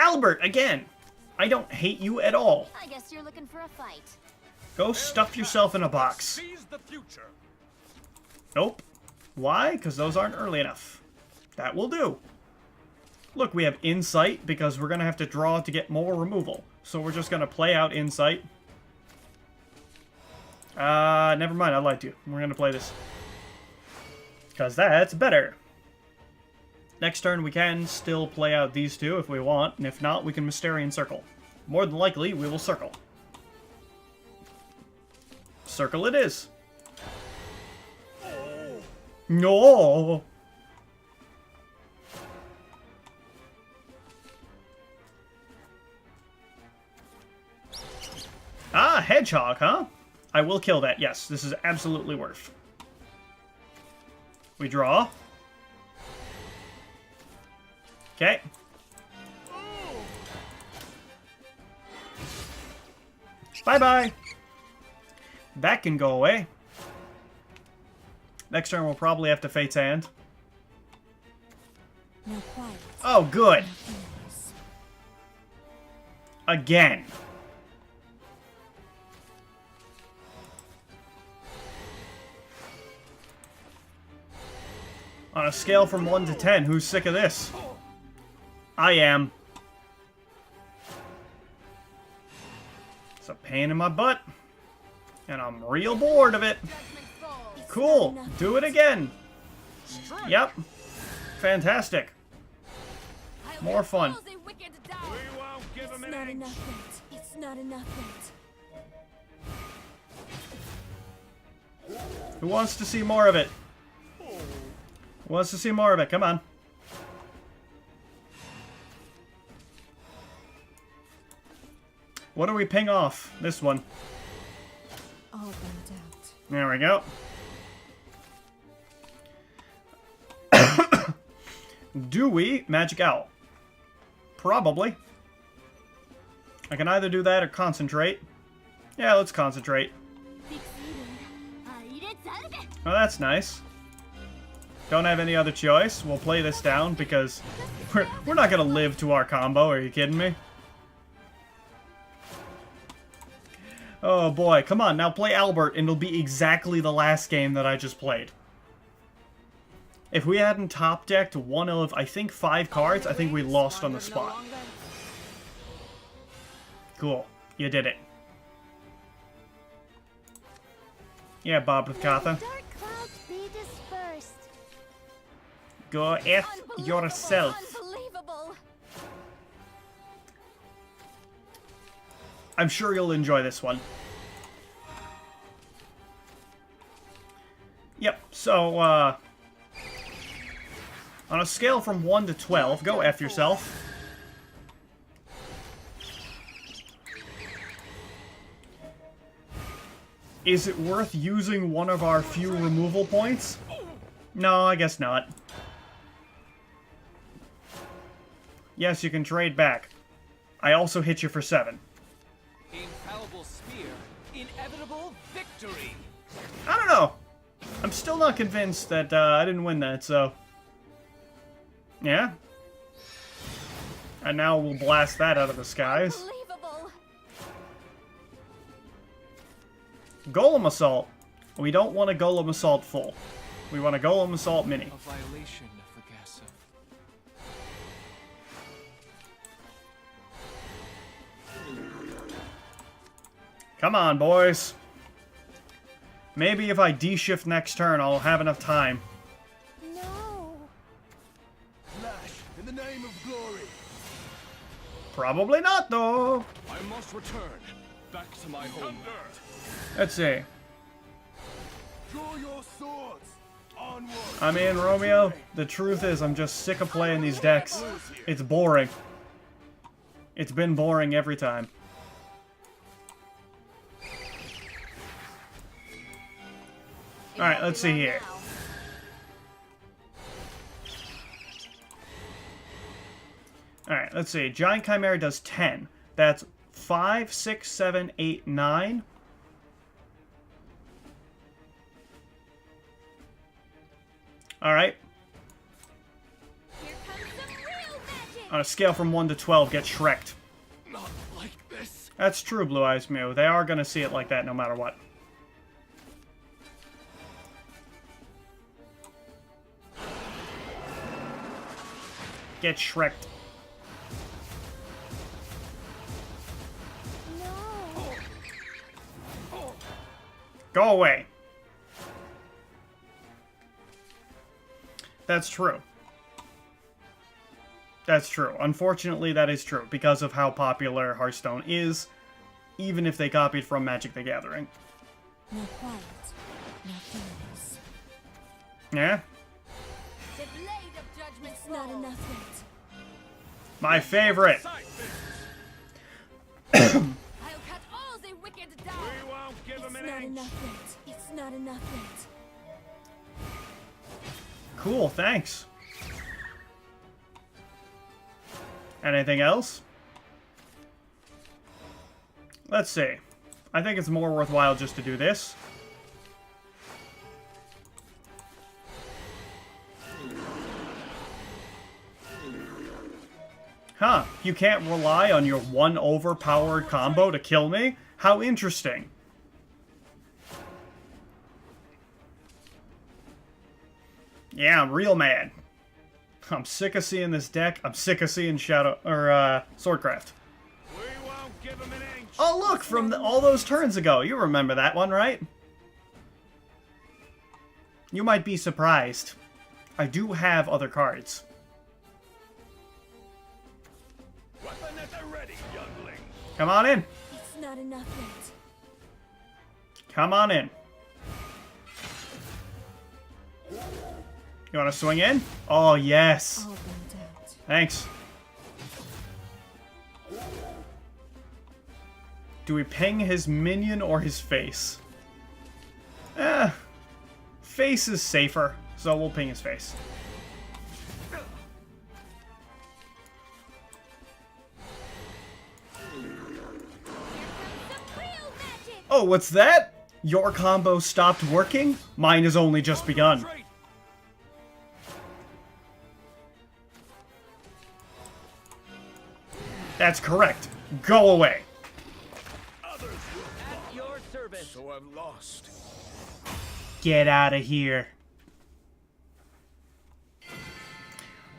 Albert, again! I don't hate you at all. I guess you're looking for a fight. Go stuff yourself in a box. Nope. Why? Because those aren't early enough. That will do. Look, we have Insight because we're going to have to draw to get more removal. So we're just going to play out Insight. Never mind, I lied to you. We're going to play this. Because that's better. Next turn we can still play out these two if we want, and if not, we can Mysterian Circle. More than likely, we will Circle. Circle it is. No! Ah, Hedgehog, huh? I will kill that, yes. This is absolutely worth. We draw. Okay. Bye-bye. That can go away. Next turn we'll probably have to Fate's Hand. No quiet. Oh, good. Again. On a scale from 1 to 10, who's sick of this? I am. It's a pain in my butt. And I'm real bored of it. Cool. Do it again. Yep. Fantastic. More fun. It's not enough. It's not enough. Who wants to see more of it? Who wants to see more of it? Come on. What do we ping off? This one. All burnt out. There we go. Do we Magic Owl? Probably. I can either do that or concentrate. Yeah, let's concentrate. Oh, that's nice. Don't have any other choice. We'll play this down because we're not going to live to our combo. Are you kidding me? Oh boy, come on, now play Albert and it'll be exactly the last game that I just played. If we hadn't top decked one of, I think, 5 cards, I think we lost on the spot. Cool, you did it. Yeah, Bob with Katha. Go F yourself. I'm sure you'll enjoy this one. Yep, so, on a scale from 1 to 12, go F yourself. Is it worth using one of our few removal points? No, I guess not. Yes, you can trade back. I also hit you for 7. Infallible spear, inevitable victory. I don't know. I'm still not convinced that I didn't win that, so... Yeah. And now we'll blast that out of the skies. Golem Assault. We don't want a Golem Assault full. We want a Golem Assault mini. A violation of Vergasso. Come on, boys. Maybe if I Dshift next turn, I'll have enough time. No. Flash, in the name of glory. Probably not, though. I must return back to my home. Let's see. Draw your swords. Onward. I mean, Romeo, the truth is I'm just sick of playing these decks. It's boring. It's been boring every time. Alright, let's see here. Alright, let's see. Giant Chimera does 10. That's 5, 6, 7, 8, 9. Alright. On a scale from 1 to 12, get Shrek'd. Not like this. That's true, Blue Eyes Mew. They are going to see it like that no matter what. Get Shrek'd. No. Go away. That's true. That's true. Unfortunately, that is true because of how popular Hearthstone is, even if they copied from Magic the Gathering. Not quiet. Not fearless. Yeah? The blade of judgment. It's not enough yet. My favorite. I'll cut all the wicked down. We won't give him It's an not inch. enough yet. It's not enough yet. Cool, thanks. Anything else? Let's see. I think it's more worthwhile just to do this. Huh, you can't rely on your one overpowered combo to kill me? How interesting. Yeah, I'm real mad. I'm sick of seeing this deck. I'm sick of seeing Swordcraft. We won't give him an inch. Oh, look, from all those turns ago. You remember that one, right? You might be surprised. I do have other cards. Weapon at the ready, youngling. Come on in. It's not enough yet. Come on in. You want to swing in? Oh, yes. All burnt out. Thanks. Do we ping his minion or his face? Face is safer, so we'll ping his face. Oh, what's that? Your combo stopped working? Mine has only just begun. Straight. That's correct. Go away. Others will At your service. so I'm lost. Get out of here.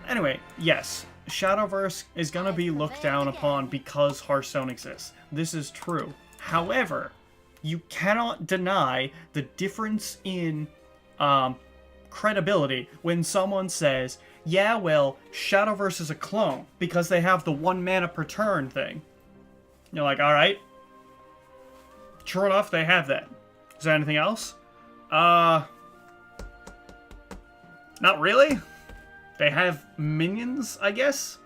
Anyway, yes, Shadowverse is gonna be looked down upon because Hearthstone exists. This is true. However, you cannot deny the difference in credibility when someone says, yeah, well, Shadowverse is a clone because they have the 1 mana per turn thing. You're like, alright. Sure enough, they have that. Is there anything else? Not really. They have minions, I guess.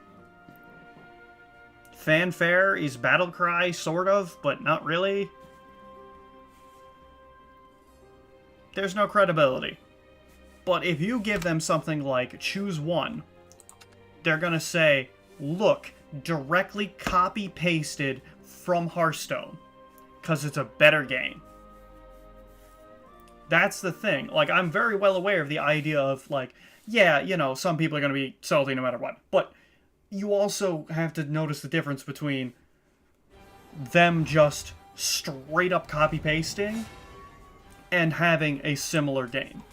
Fanfare is Battlecry, sort of, but not really. There's no credibility. But if you give them something like choose one, they're gonna say, look, directly copy-pasted from Hearthstone, because it's a better game. That's the thing. Like, I'm very well aware of the idea of, like, yeah, you know, some people are going to be salty no matter what. But you also have to notice the difference between them just straight up copy-pasting and having a similar game.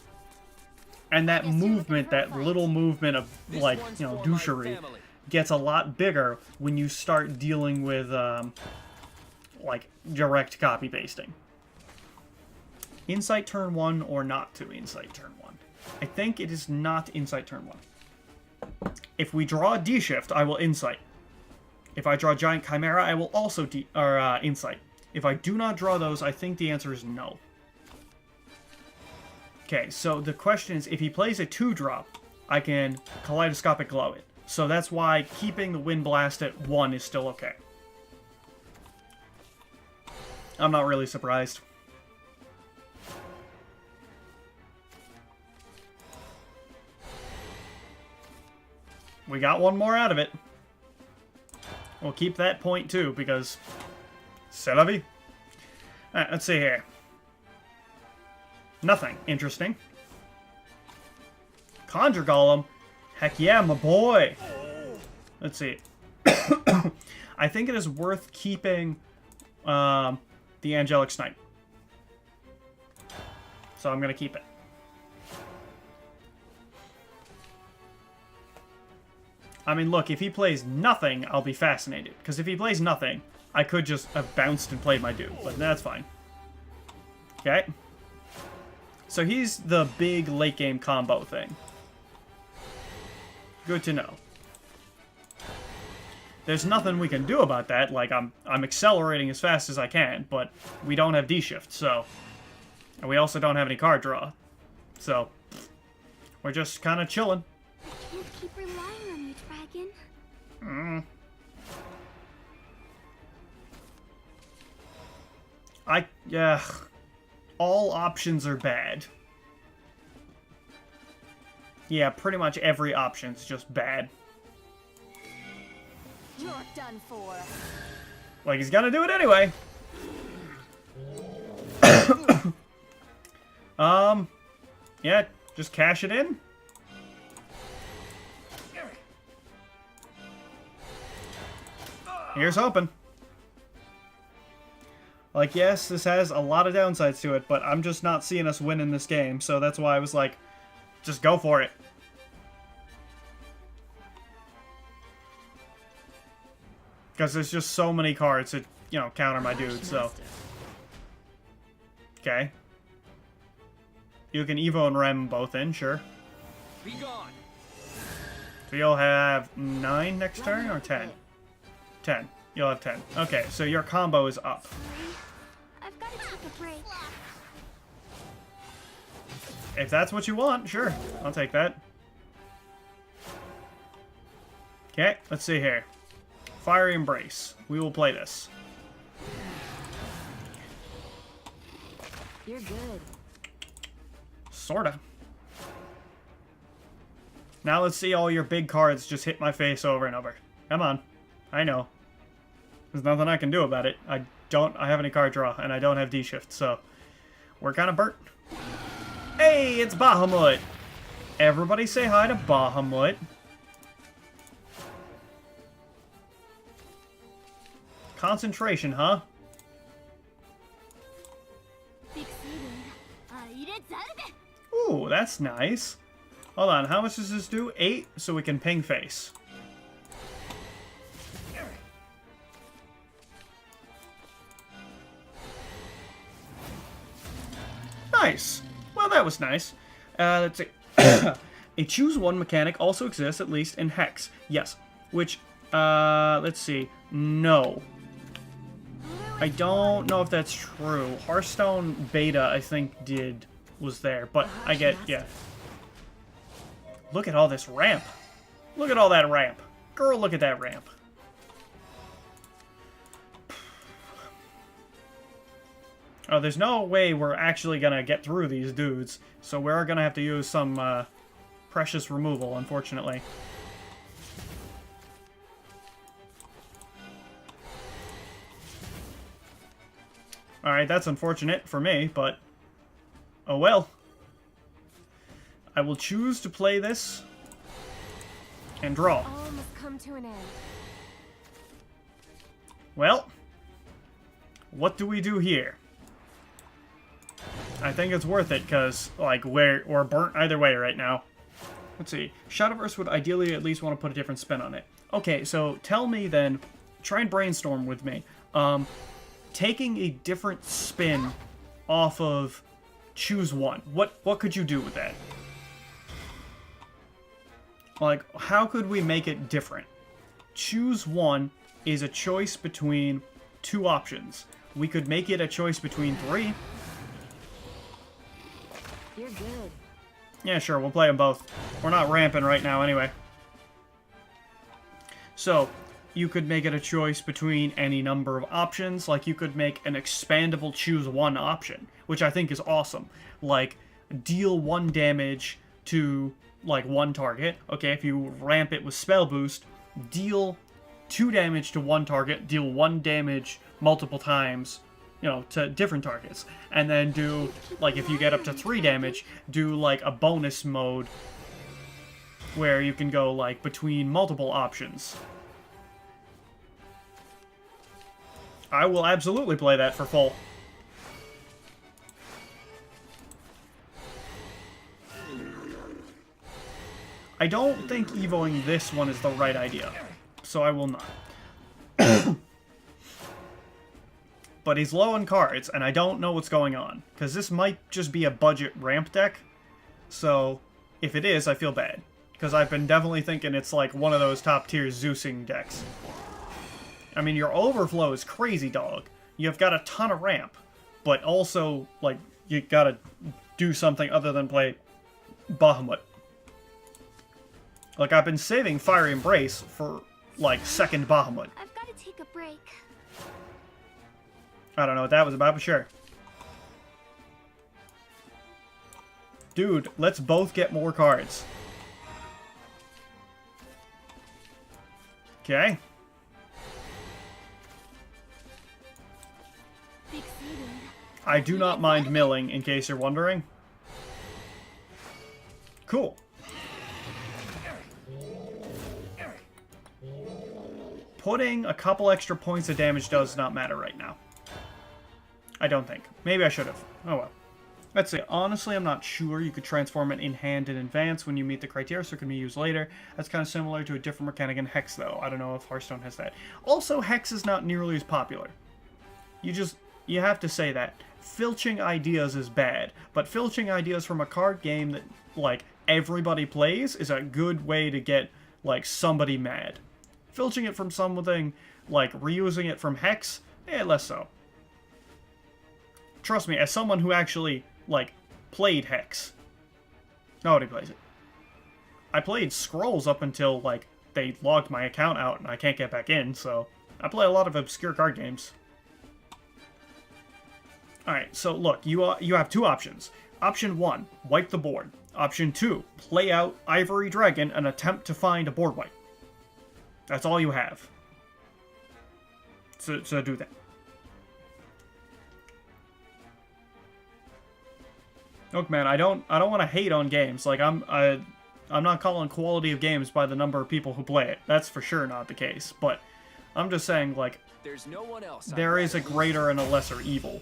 And that movement, that little movement of, like, you know, douchery gets a lot bigger when you start dealing with, like, direct copy-pasting. Insight turn 1 or not to Insight turn 1? I think it is not Insight turn 1. If we draw a Dshift, I will Insight. If I draw Giant Chimera, I will also Insight. If I do not draw those, I think the answer is no. Okay, so the question is, if he plays a 2-drop, I can Kaleidoscopic Glow it. So that's why keeping the Wind Blast at 1 is still okay. I'm not really surprised. We got one more out of it. We'll keep that point too, because... C'est la vie. Alright, let's see here. Nothing interesting. Conjure Golem? Heck yeah, my boy! let's see. I think it is worth keeping the Angelic Snipe. So I'm going to keep it. I mean, look, if he plays nothing, I'll be fascinated. Because if he plays nothing, I could just have bounced and played my dude. But that's fine. Okay. So he's the big late game combo thing. Good to know. There's nothing we can do about that. Like, I'm accelerating as fast as I can, but we don't have Dshift, so... And we also don't have any card draw. So, we're just kind of chilling. I can't keep relying on you, Dragon. Yeah. All options are bad. Yeah, pretty much every option's just bad. You're done for. Like, he's gonna do it anyway. Yeah, just cash it in. Here's hoping. Like, yes, this has a lot of downsides to it, but I'm just not seeing us win in this game, so that's why I was like, just go for it. Because there's just so many cards that, you know, counter my dude, so... Okay. You can Evo and Rem both in, sure. Be gone. So you'll have 9 next turn, or 10? 10. You'll have 10. Okay, so your combo is up. I've got to take a break. If that's what you want, sure. I'll take that. Okay, let's see here. Fiery Embrace. We will play this. You're good. Sorta. Now let's see all your big cards just hit my face over and over. Come on. I know. There's nothing I can do about it. I have any card draw, and I don't have Dshift, so we're kind of burnt. Hey, it's Bahamut! Everybody say hi to Bahamut. Concentration, huh? Ooh, that's nice. Hold on, how much does this do? 8, so we can ping face. Nice. Well, that was nice. Let's see. A choose one mechanic also exists, at least in Hex. Yes. Which, let's see. No. I don't know if that's true. Hearthstone Beta, I think, was there. But I get, yeah. Look at all this ramp. Look at all that ramp. Girl, look at that ramp. Oh, there's no way we're actually gonna get through these dudes, so we're gonna have to use some precious removal, unfortunately. Alright, that's unfortunate for me, but oh well. I will choose to play this and draw. All must come to an end. Well, what do we do here? I think it's worth it, because, like, we're burnt either way right now. Let's see. Shadowverse would ideally at least want to put a different spin on it. Okay, so tell me then, try and brainstorm with me. Taking a different spin off of choose one. What could you do with that? Like, how could we make it different? Choose one is a choice between 2 options. We could make it a choice between 3. You're good. Yeah, sure, we'll play them both. We're not ramping right now anyway. So, you could make it a choice between any number of options. Like, you could make an expandable choose one option, which I think is awesome. Like, deal 1 damage to, like, 1 target. Okay, if you ramp it with spell boost, deal 2 damage to 1 target, deal 1 damage multiple times, you know, to different targets. And then do, like, if you get up to 3 damage, do, like, a bonus mode where you can go, like, between multiple options. I will absolutely play that for full. I don't think evoing this one is the right idea, so I will not. But he's low on cards, and I don't know what's going on, because this might just be a budget ramp deck, so if it is, I feel bad, because I've been definitely thinking it's like one of those top-tier Zeusing decks. I mean, your overflow is crazy, dog. You've got a ton of ramp, but also, like, you gotta do something other than play Bahamut. Like, I've been saving Fiery Embrace for, like, second Bahamut. I've got to take a break. I don't know what that was about, but sure. Dude, let's both get more cards. Okay. I do not mind milling, in case you're wondering. Cool. Putting a couple extra points of damage does not matter right now. I don't think. Maybe I should have. Oh well. Let's see. Honestly, I'm not sure. You could transform it in hand in advance when you meet the criteria, so it can be used later. That's kind of similar to a different mechanic in Hex, though. I don't know if Hearthstone has that. Also, Hex is not nearly as popular. You have to say that. Filching ideas is bad, but filching ideas from a card game that, like, everybody plays is a good way to get, like, somebody mad. Filching it from something, like, reusing it from Hex, less so. Trust me, as someone who actually, like, played Hex. Nobody plays it. I played Scrolls up until, like, they logged my account out and I can't get back in, so I play a lot of obscure card games. Alright, so look, you have two options. Option 1, wipe the board. Option 2, play out Ivory Dragon and attempt to find a board wipe. That's all you have. So do that. Look, man, I don't want to hate on games. Like, I'm not calling quality of games by the number of people who play it. That's for sure not the case. But I'm just saying, like, There's no one else. there is a greater and a lesser evil.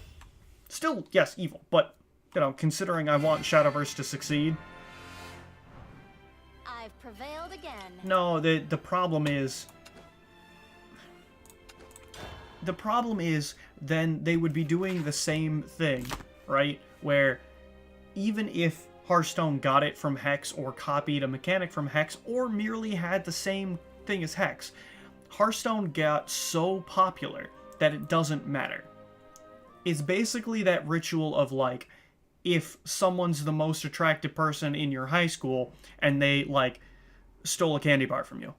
Still, yes, evil, but, you know, considering I want Shadowverse to succeed. I've prevailed again. No, the problem is... The problem is, then they would be doing the same thing, right? Where, even if Hearthstone got it from Hex, or copied a mechanic from Hex, or merely had the same thing as Hex, Hearthstone got so popular that it doesn't matter. It's basically that ritual of, like, if someone's the most attractive person in your high school and they, like, stole a candy bar from you.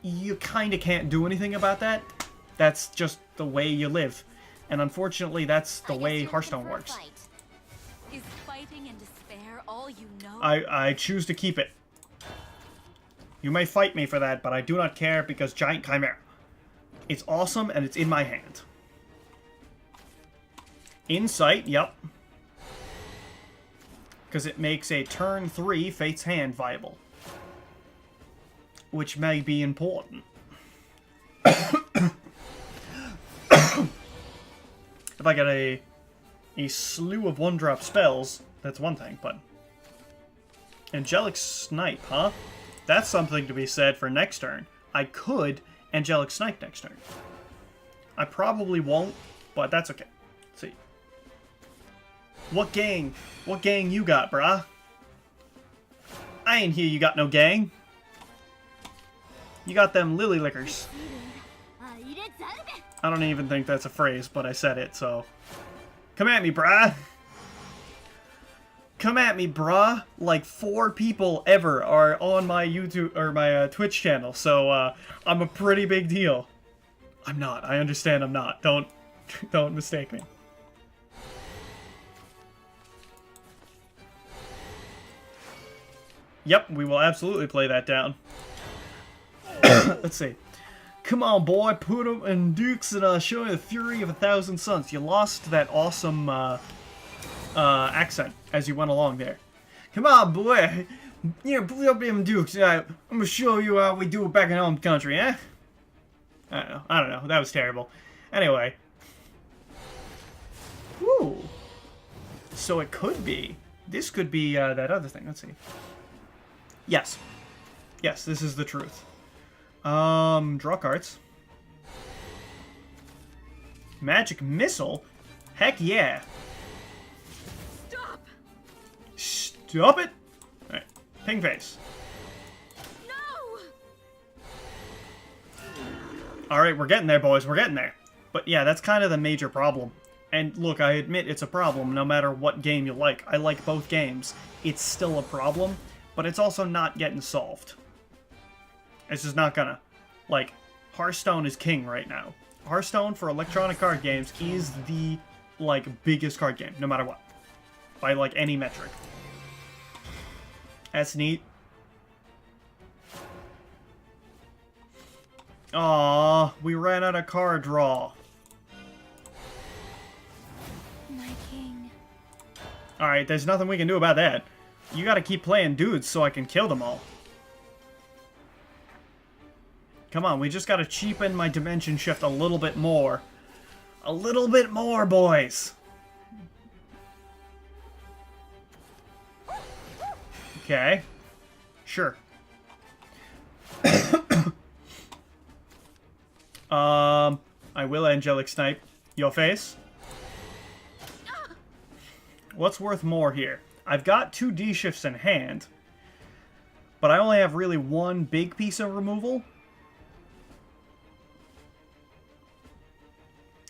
You kind of can't do anything about that. That's just the way you live. And unfortunately, that's the way Hearthstone works. Is fighting and despair all you know? I choose to keep it. You may fight me for that, but I do not care because Giant Chimera. It's awesome, and it's in my hand. Insight, yep. Because it makes a turn 3 Fate's Hand viable. Which may be important. If I get a slew of one-drop spells, that's one thing, but... Angelic Snipe, huh? That's something to be said for next turn. I could Angelic Snipe next turn. I probably won't, but that's okay. Let's see. What gang you got, brah? I ain't hear you got no gang. You got them lily lickers. I don't even think that's a phrase, but I said it, so... Come at me, brah! Come at me, brah! Like 4 people ever are on my YouTube, or my Twitch channel, so I'm a pretty big deal. I'm not. I understand I'm not. Don't mistake me. Yep, we will absolutely play that down. Let's see. Come on, boy, put them in dukes and show me the fury of 1,000 suns. You lost that awesome accent as you went along there. Come on, boy. Yeah, pull up them dukes. I'm gonna show you how we do it back in home country, eh? I don't know. That was terrible. Anyway. Woo. So it could be. This could be that other thing. Let's see. Yes. Yes, this is the truth. Draw cards. Magic missile? Heck yeah. Stop! Stop it! Alright. Ping face. No! Alright, we're getting there, boys. We're getting there. But yeah, that's kind of the major problem. And look, I admit it's a problem no matter what game you like. I like both games. It's still a problem, but it's also not getting solved. It's just not gonna. Like, Hearthstone is king right now. Hearthstone for electronic card games is the, like, biggest card game, no matter what. By, like, any metric. That's neat. Aww, we ran out of card draw. My king. Alright, there's nothing we can do about that. You gotta keep playing dudes so I can kill them all. Come on, we just gotta cheapen my dimension shift a little bit more. A little bit more, boys! Okay. Sure. I will angelic snipe your face. What's worth more here? I've got 2 Dshifts in hand, but I only have really one big piece of removal.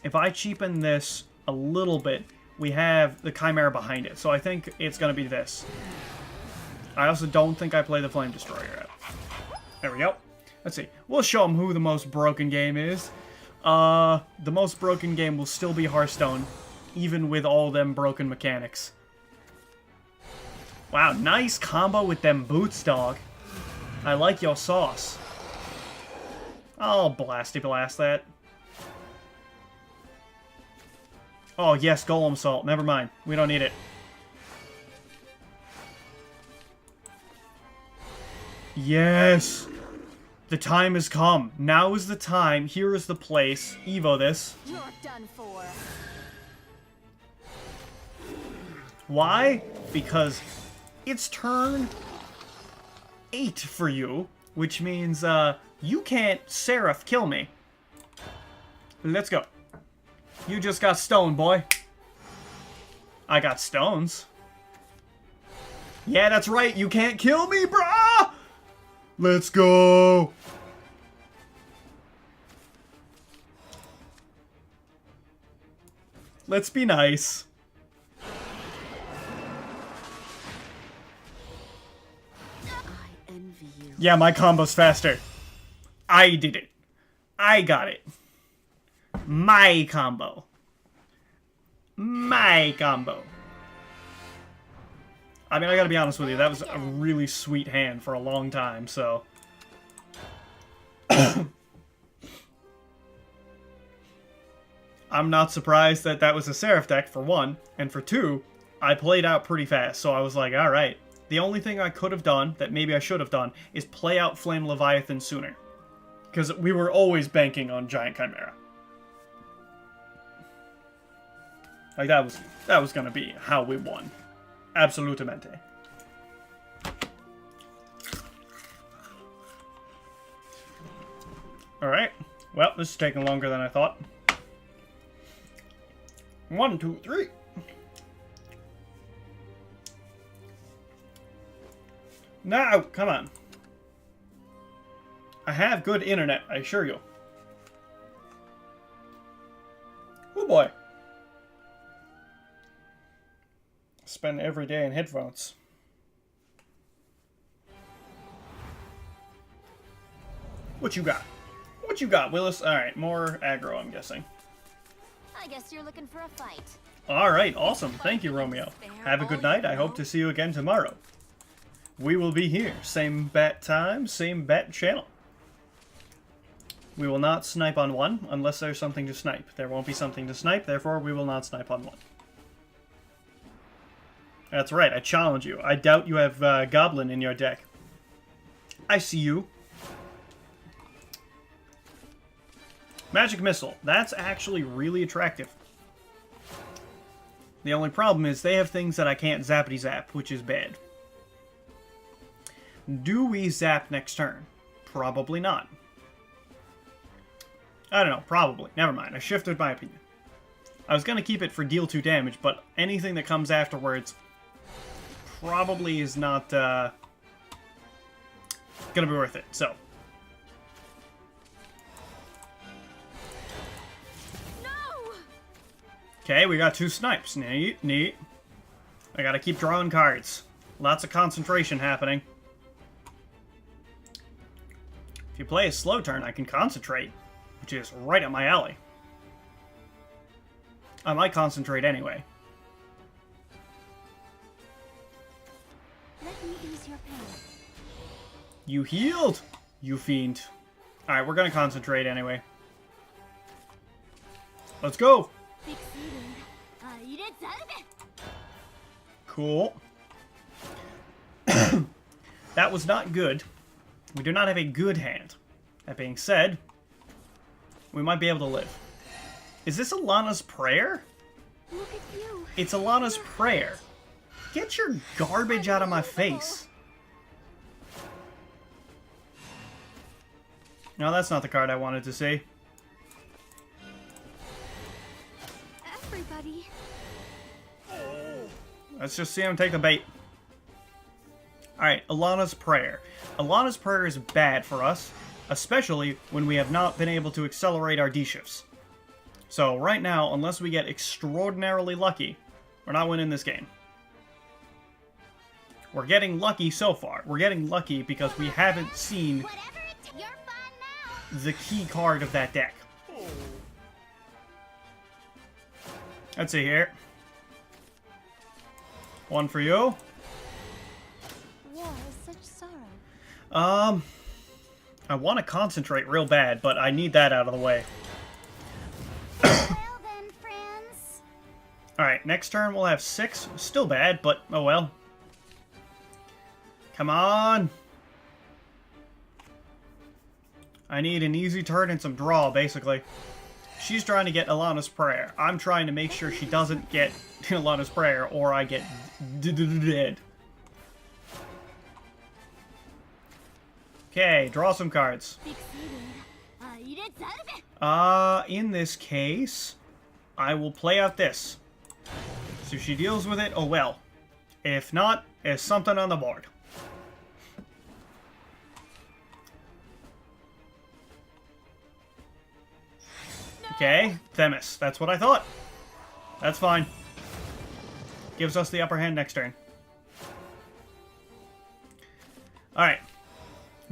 If I cheapen this a little bit, we have the Chimera behind it, so I think it's going to be this. I also don't think I play the Flame Destroyer yet. There we go. Let's see. We'll show them who the most broken game is. The most broken game will still be Hearthstone, even with all them broken mechanics. Wow, nice combo with them boots, dog. I like your sauce. I'll blasty blast that. Oh, yes, Golem Salt. Never mind. We don't need it. Yes! The time has come. Now is the time. Here is the place. Evo this. You're done for. Why? Because it's turn 8 for you, which means, you can't Seraph kill me. Let's go. You just got stoned, boy. I got stones. Yeah, that's right. You can't kill me, brah! Let's go. Let's be nice. I envy you. Yeah, my combo's faster. I did it. I got it. My combo. My combo. I mean, I gotta be honest with you, that was a really sweet hand for a long time, so... I'm not surprised that that was a Seraph deck, for one, and for two, I played out pretty fast, so I was like, alright. The only thing I could have done, that maybe I should have done, is play out Flame Leviathan sooner. Because we were always banking on Giant Chimera. Like, that was gonna be how we won. Absolutamente. Alright. Well, this is taking longer than I thought. 1, 2, 3. Now, come on. I have good internet, I assure you. Oh boy. Spend every day in headphones. What you got? What you got, Willis? Alright, more aggro, I'm guessing. I guess you're looking for a fight. Alright, awesome. Thank you, Romeo. Have a good night. I hope to see you again tomorrow. We will be here. Same bat time, same bat channel. We will not snipe on one unless there's something to snipe. There won't be something to snipe, therefore we will not snipe on one. That's right, I challenge you. I doubt you have Goblin in your deck. I see you. Magic Missile. That's actually really attractive. The only problem is they have things that I can't zappity-zap, which is bad. Do we zap next turn? Probably not. I don't know, probably. Never mind, I shifted my opinion. I was going to keep it for deal 2 damage, but anything that comes afterwards probably is not going to be worth it, so. No! Okay, we got 2 snipes. Neat, neat. I gotta keep drawing cards. Lots of concentration happening. If you play a slow turn, I can concentrate, which is right up my alley. I might concentrate anyway. Let me ease your pain. You healed, you fiend. Alright, we're gonna concentrate anyway. Let's go! Cool. That was not good. We do not have a good hand. That being said, we might be able to live. Is this Alana's Prayer? Look at you. It's Alana's Prayer. Get your garbage out of my face. No, that's not the card I wanted to see. Everybody. Let's just see him take the bait. Alright, Alana's Prayer. Alana's Prayer is bad for us, especially when we have not been able to accelerate our D-shifts. So right now, unless we get extraordinarily lucky, we're not winning this game. We're getting lucky so far. We're getting lucky because we haven't seen You're fine now. the key card of that deck. Let's see here. One for you. War is such sorrow. I want to concentrate real bad, but I need that out of the way. Well then, friends. Alright, next turn we'll have 6. Still bad, but oh well. Come on! I need an easy turn and some draw, basically. She's trying to get Alana's Prayer. I'm trying to make sure she doesn't get Alana's Prayer, or I get dead. Okay, draw some cards. In this case, I will play out this. So if she deals with it, oh well. If not, it's something on the board. Okay, Themis. That's what I thought. That's fine. Gives us the upper hand next turn. Alright.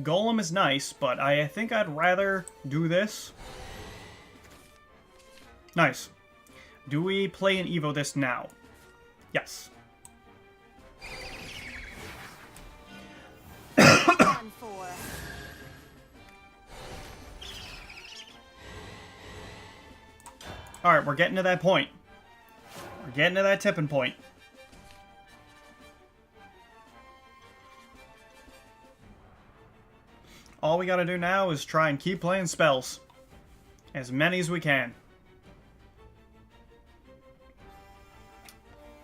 Golem is nice, but I think I'd rather do this. Nice. Do we play an Evo this now? Yes. Done for. Alright, we're getting to that point. We're getting to that tipping point. All we gotta do now is try and keep playing spells. As many as we can.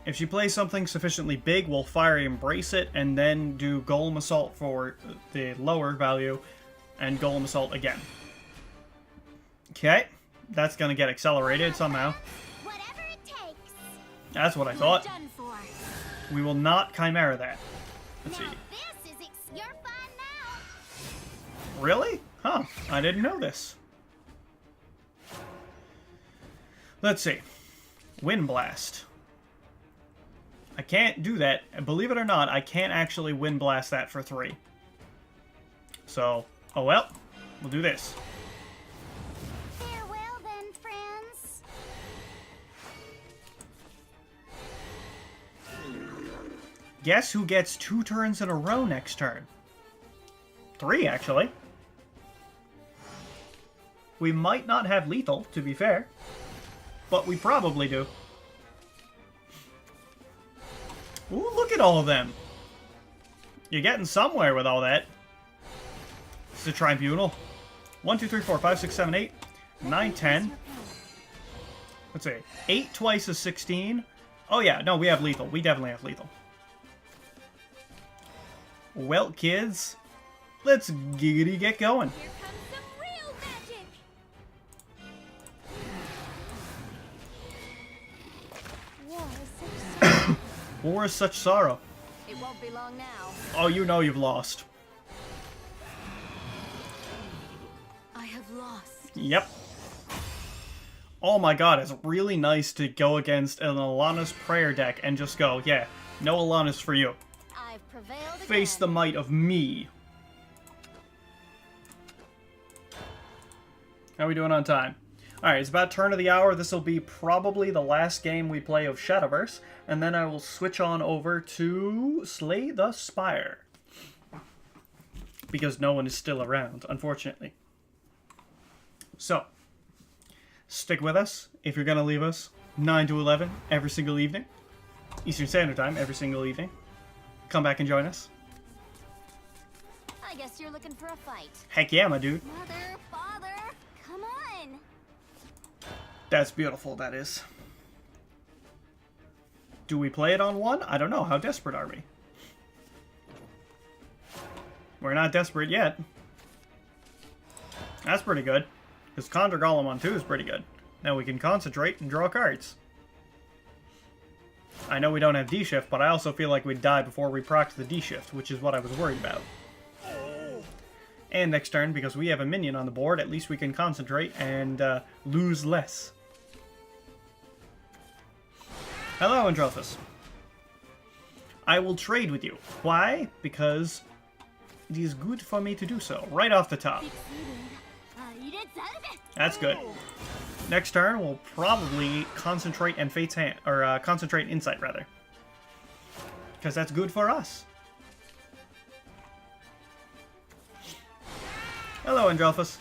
If she plays something sufficiently big, we'll fire Embrace It, and then do Golem Assault for the lower value, and Golem Assault again. Okay, that's gonna get accelerated somehow. Whatever it takes. That's what I thought. Done for. We will not Chimera that. Let's see. Now this is you're fine now. Really? Huh, I didn't know this. Let's see. Wind Blast. I can't do that. Believe it or not, I can't actually Wind Blast that for 3. So, oh well. We'll do this. Farewell then, friends. Guess who gets 2 turns in a row next turn? 3, actually. We might not have lethal, to be fair. But we probably do. Ooh, look at all of them. You're getting somewhere with all that. It's a tribunal. 1, 2, 3, 4, 5, 6, 7, 8, 9, 10. Let's see. 8 twice is 16. Oh yeah, no, we have lethal. We definitely have lethal. Well, kids, let's giggity get going. Here comes some real magic. War is such sorrow. It won't be long now. Oh, you know you've lost. I have lost. Yep. Oh my god, it's really nice to go against an Alana's Prayer deck and just go, yeah, no Alana's for you. I've prevailed Face the again. might of me. How are we doing on time? Alright, it's about turn of the hour. This will be probably the last game we play of Shadowverse, and then I will switch on over to Slay the Spire. Because no one is still around, unfortunately. So, stick with us if you're going to leave us 9 to 11 every single evening. Eastern Standard Time every single evening. Come back and join us. I guess you're looking for a fight. Heck yeah, my dude. Mother, father, come on. That's beautiful, that is. Do we play it on 1? I don't know. How desperate are we? We're not desperate yet. That's pretty good. Because Conjure Golem on 2 is pretty good. Now we can concentrate and draw cards. I know we don't have Dshift, but I also feel like we'd die before we proc the Dshift, which is what I was worried about. And next turn, because we have a minion on the board, at least we can concentrate and lose less. Hello, Androphus. I will trade with you. Why? Because it is good for me to do so, right off the top. That's good. Next turn, we'll probably concentrate and Fate's Hand, or concentrate and Insight, rather. Because that's good for us. Hello, Androphus.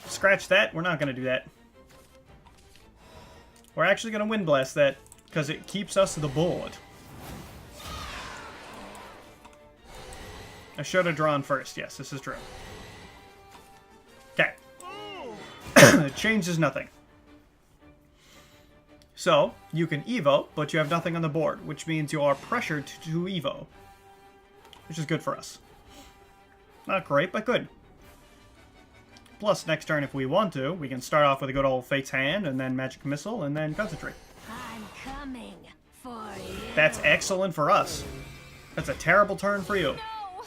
Scratch that. We're not going to do that. We're actually going to Wind Blast that, because it keeps us the board. I should have drawn first. Yes, this is true. Okay. It changes nothing. So, you can Evo, but you have nothing on the board, which means you are pressured to Evo. Which is good for us. Not great, but good. Plus, next turn, if we want to, we can start off with a good old Fate's Hand, and then Magic Missile, and then Concentrate. I'm coming for you. That's excellent for us. That's a terrible turn for you. No.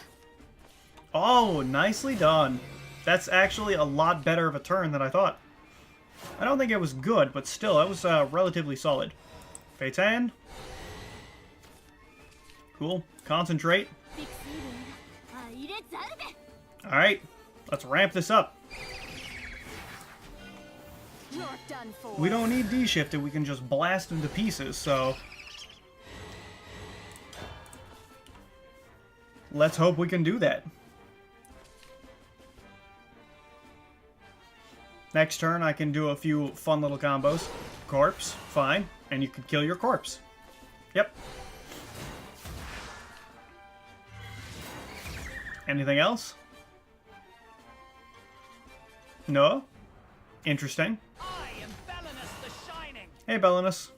Oh, nicely done. That's actually a lot better of a turn than I thought. I don't think it was good, but still, it was relatively solid. Fate's Hand. Cool. Concentrate. Alright, let's ramp this up. You're done for. We don't need Dshift, we can just blast them to pieces, so... let's hope we can do that. Next turn, I can do a few fun little combos. Corpse, fine. And you can kill your corpse. Yep. Anything else? No? Interesting. I am Belinus the Shining. Hey, Belinus.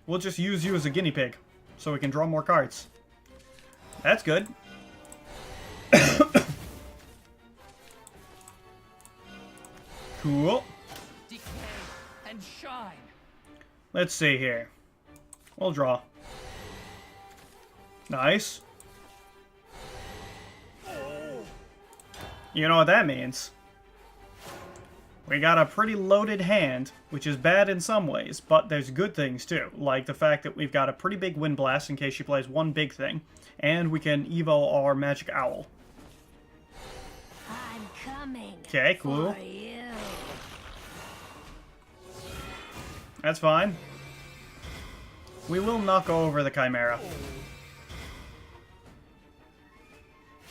We'll just use you as a guinea pig, so we can draw more cards. That's good. Cool. Decay and shine. Let's see here. We'll draw. Nice. You know what that means. We got a pretty loaded hand, which is bad in some ways, but there's good things too, like the fact that we've got a pretty big Wind Blast in case she plays one big thing, and we can Evo our Magic Owl. I'm coming. Okay, cool. For you. That's fine. We will knock over the Chimera.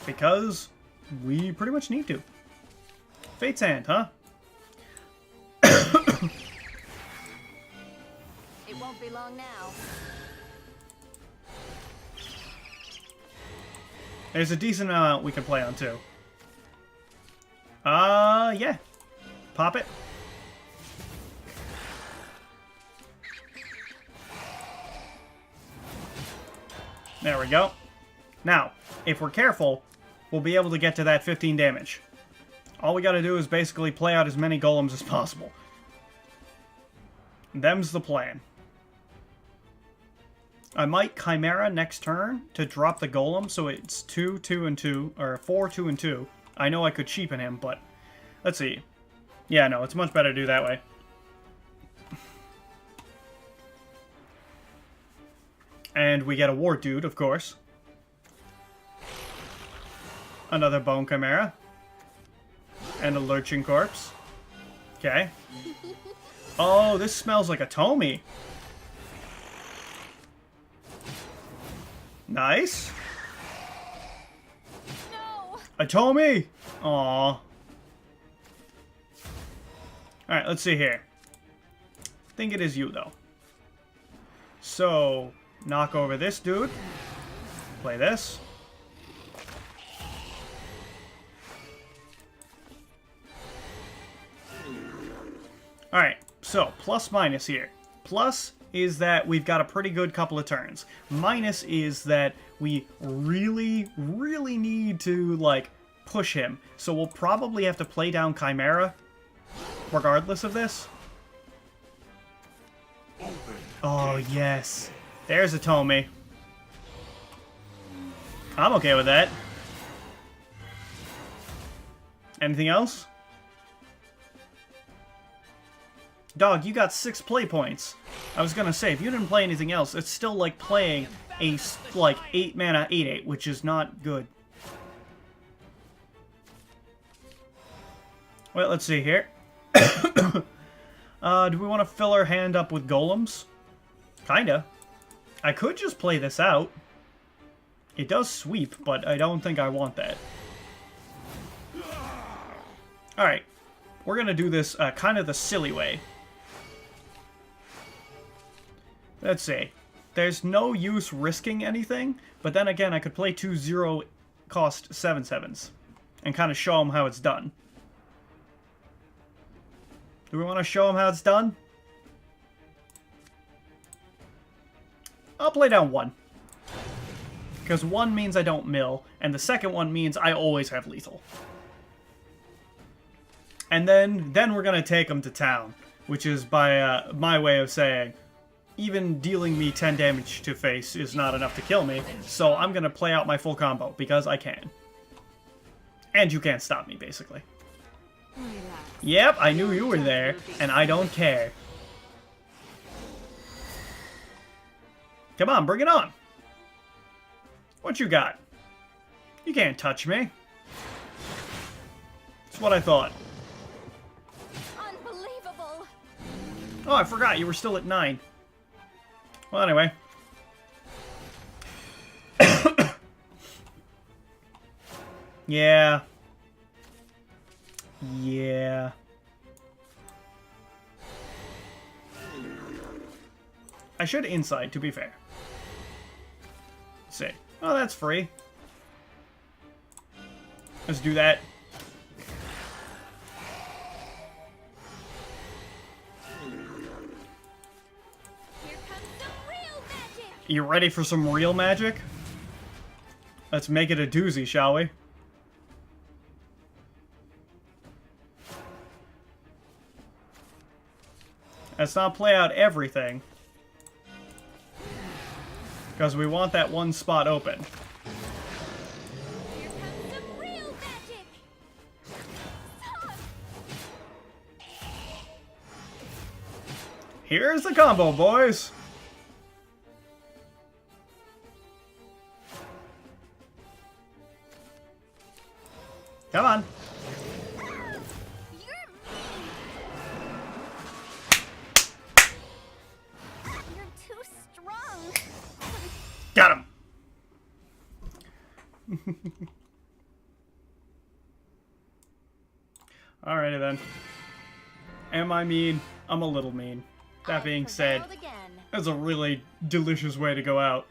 Because we pretty much need to. Fate's Hand, huh? It won't be long now. There's a decent amount we can play on, too. Yeah. Pop it. There we go. Now, if we're careful, we'll be able to get to that 15 damage. All we gotta do is basically play out as many golems as possible. Them's the plan. I might Chimera next turn to drop the golem, so it's 2, 2, and 2, or 4, 2, and 2. I know I could cheapen him, but let's see. Yeah, no, it's much better to do that way. And we get a War Dude, of course. Another Bone Chimera. And a Lurching Corpse. Okay. Oh, this smells like a Tomy. Nice. No. A Tomy! Aww. Alright, let's see here. I think it is you, though. So, knock over this dude. Play this. Alright, so, plus minus here. Plus is that we've got a pretty good couple of turns. Minus is that we really, really need to, like, push him. So we'll probably have to play down Chimera, regardless of this. Oh, yes. There's a Tomy. I'm okay with that. Anything else? Dog, you got 6 play points. I was gonna say, if you didn't play anything else, it's still like playing a, like, 8 mana 8/8, which is not good. Well, let's see here. Do we want to fill our hand up with golems? Kinda. I could just play this out. It does sweep, but I don't think I want that. Alright. We're gonna do this kind of the silly way. Let's see. There's no use risking anything, but then again, I could play 2 0 cost 7/7s and kind of show them how it's done. Do we want to show them how it's done? I'll play down 1. Because 1 means I don't mill, and the second one means I always have lethal. And then we're going to take them to town, which is by my way of saying, even dealing me 10 damage to face is not enough to kill me, so I'm going to play out my full combo, because I can. And you can't stop me, basically. Yep, I knew you were there, and I don't care. Come on, bring it on. What you got? You can't touch me. That's what I thought. Unbelievable. Oh, I forgot, you were still at 9. Well, anyway. Yeah. Yeah. I should inside, to be fair. Let's see. Oh, that's free. Let's do that. Here comes some real magic. You ready for some real magic? Let's make it a doozy, shall we? Let's not play out everything. Because we want that one spot open. Here comes some real magic. Here's the combo, boys! Come on. You're mean. You're too strong. Got him! Alrighty then. Am I mean? I'm a little mean. That being said, Prevailed again. that's a really delicious way to go out.